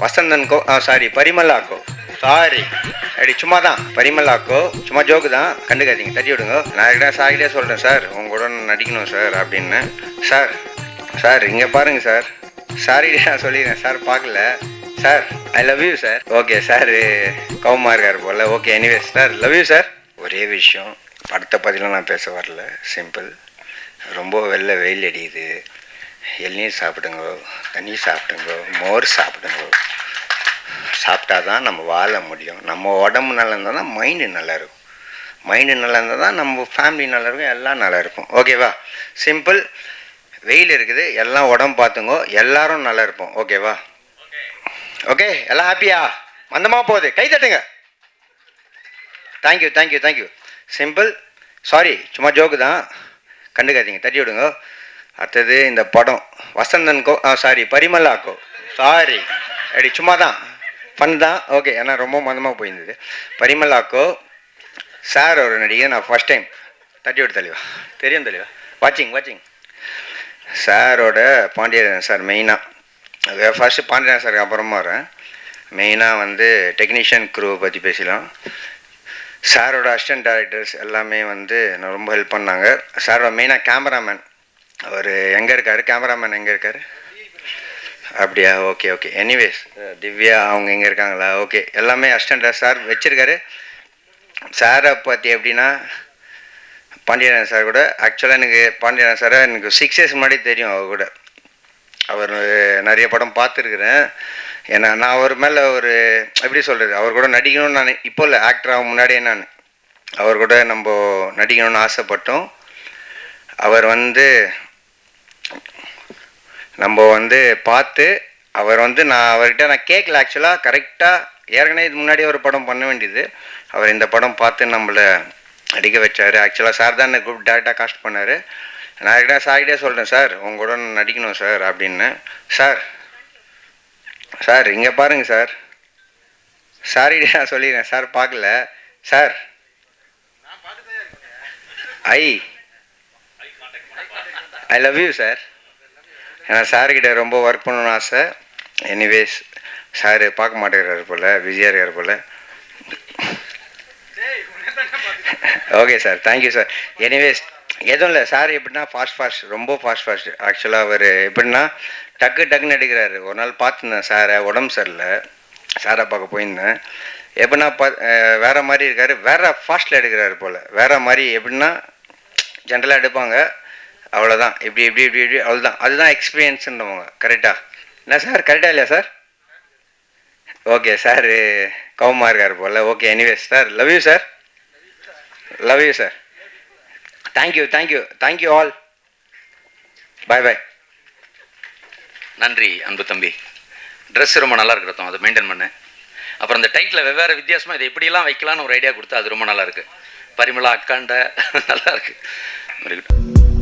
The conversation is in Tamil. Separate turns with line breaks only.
வசந்தன்கோ சாரி பரிமலாக்கோ சாரி அப்படி சும்மா தான் பரிமலாக்கோ சும்மா ஜோக்கு தான் கண்டுக்காதீங்க தட்டி விடுங்க. நான் சாரிட்டே சொல்கிறேன் சார் உங்க கூட நடிக்கணும் சார் அப்படின்னு. சார் சார் இங்கே பாருங்க சார் சாரி நான் சொல்லிடுறேன் சார் பார்க்கல sir I love you sir. Okay sir கோவமாக இருக்கார் போல். Okay anyways sir love you sir. ஒரே விஷயம் படத்தை பற்றிலாம் நான் பேச வரல, சிம்பிள். ரொம்ப வெயில் அடியுது, இளநீர் சாப்பிடுங்க, தண்ணி சாப்பிடுங்க, மோர் சாப்பிடுங்க. சாப்பிட்டா தான் நம்ம வாழ முடியும். நம்ம உடம்பு நல்லா இருந்தால் தான் மைண்டு நல்லாயிருக்கும், மைண்டு நல்லா இருந்தால் தான் நம்ம ஃபேமிலி நல்லாயிருக்கும், எல்லாம் நல்லாயிருக்கும். ஓகேவா? சிம்பிள். வெயில் இருக்குது, எல்லாம் உடம்பு பார்த்துங்கோ, எல்லோரும் நல்லா இருப்போம். ஓகேவா? ஓகே எல்லாம் ஹாப்பியா? மந்தமாக போகுது, கை தட்டுங்க. Thank you thank you thank you. Simple. Sorry சும்மா ஜோக்கு தான் கண்டுக்காதீங்க தட்டி விடுங்க. அடுத்தது இந்த படம் வசந்தன்கோ சாரி பரிமலாக்கோ சாரி அப்படி சும்மா தான் ஃபன் தான். ஓகே ஏன்னா ரொம்ப மந்தமாக போயிருந்தது. பரிமலாக்கோ சார் ஒரு நடிகை, நான் ஃபஸ்ட் டைம் தட்டி விட்டு தெளிவா தெரியும் தெளிவா வாட்சிங் சாரோட பாண்டியராஜன் சார் மெயினாக ஃபஸ்ட்டு பாண்டியராஜன் சாருக்கு அப்புறமா வரேன். மெயினாக வந்து டெக்னீஷியன் க்ரூவை பற்றி பேசலாம். சாரோட அசிஸ்டன்ட் டைரக்டர்ஸ் எல்லாமே வந்து ரொம்ப ஹெல்ப் பண்ணாங்க. சாரோட மெயினாக கேமராமேன் அவர் எங்கே இருக்கார், கேமராமேன் எங்கே இருக்கார்? அப்படியா? Okay okay. எனிவேஸ் திவ்யா அவங்க எங்கே இருக்காங்களா? ஓகே எல்லாமே அசிஸ்டண்ட் சார் வச்சுருக்காரு. சாரை பற்றி எப்படின்னா பாண்டியராஜன் சார் கூட ஆக்சுவலாக எனக்கு பாண்டியராஜன் சாரை எனக்கு 6 years முன்னாடி தெரியும். அவர் கூட அவர் நிறைய படம் பார்த்துருக்குறேன். ஏன்னா நான் அவர் மேலே ஒரு எப்படி சொல்கிறது, அவர் கூட நடிக்கணும்னு நான் இப்போ இல்லை, ஆக்டராக முன்னாடியே நான் அவர் கூட நம்ம நடிக்கணும்னு ஆசைப்பட்டோம். அவர் வந்து நம்ம வந்து பார்த்து அவர் வந்து நான் அவர்கிட்ட நான் கேட்கல ஆக்சுவலாக கரெக்டாக ஏற்கனவே இது முன்னாடி ஒரு படம் பண்ண வேண்டியது. அவர் இந்த படம் பார்த்து நம்மளை நடிக்க வச்சார். ஆக்சுவலாக சார் தான் எனக்கு குரூப் டேரெக்டாக காஸ்ட் பண்ணார். நான் கிட்ட சார்கிட்டே சொல்கிறேன் சார் உங்க கூட நடிக்கணும் சார் அப்படின்னு. சார் சார் இங்கே பாருங்கள் சார் சாரிடே நான் சொல்லிடுறேன் சார் பார்க்கல sir I love you sir. ஏன்னா சார்கிட்ட ரொம்ப ஒர்க் பண்ணணும்னு ஆசை. எனிவேஸ் சார் பார்க்க மாட்டேங்கிறாரு போல், பிஸியாக இருக்கார் போல். Okay sir thank you sir. Anyways எதுவும் இல்லை, சார் எப்படின்னா ஃபாஸ்ட் ரொம்ப ஃபாஸ்ட். ஆக்சுவலாக அவர் எப்படின்னா டக்குன்னு எடுக்கிறாரு. ஒரு நாள் பார்த்துருந்தேன் சாரை, உடம்பு சரியில்லை, சாரை பார்க்க போயிருந்தேன். எப்படின்னா வேறு மாதிரி இருக்கார், வேறு ஃபாஸ்ட்டில் எடுக்கிறாரு போல், வேறு மாதிரி. எப்படின்னா ஜென்ரலாக எடுப்பாங்க அவ்வளோதான், இப்படி அவ்வளோதான். அதுதான் எக்ஸ்பீரியன்ஸுன்றவங்க. கரெக்டாக என்ன சார்? கரெக்டாக இல்லையா சார்? ஓகே சார் கோவமாக இருக்கார் போல். Okay anyways sir love you sir. Love you sir. Thank you all. Bye.
நன்றி அன்பு தம்பி. ட்ரெஸ் ரொம்ப நல்லா இருக்கிறதும் அதை மெயின்டைன் பண்ணு. அப்புறம் அந்த டைட்டில் வெவ்வேறு வித்தியாசமாக இதை எப்படிலாம் வைக்கலான்னு ஒரு ஐடியா கொடுத்தா அது ரொம்ப நல்லா இருக்குது. பரிமளா அக்காண்ட நல்லா இருக்குது. Very good.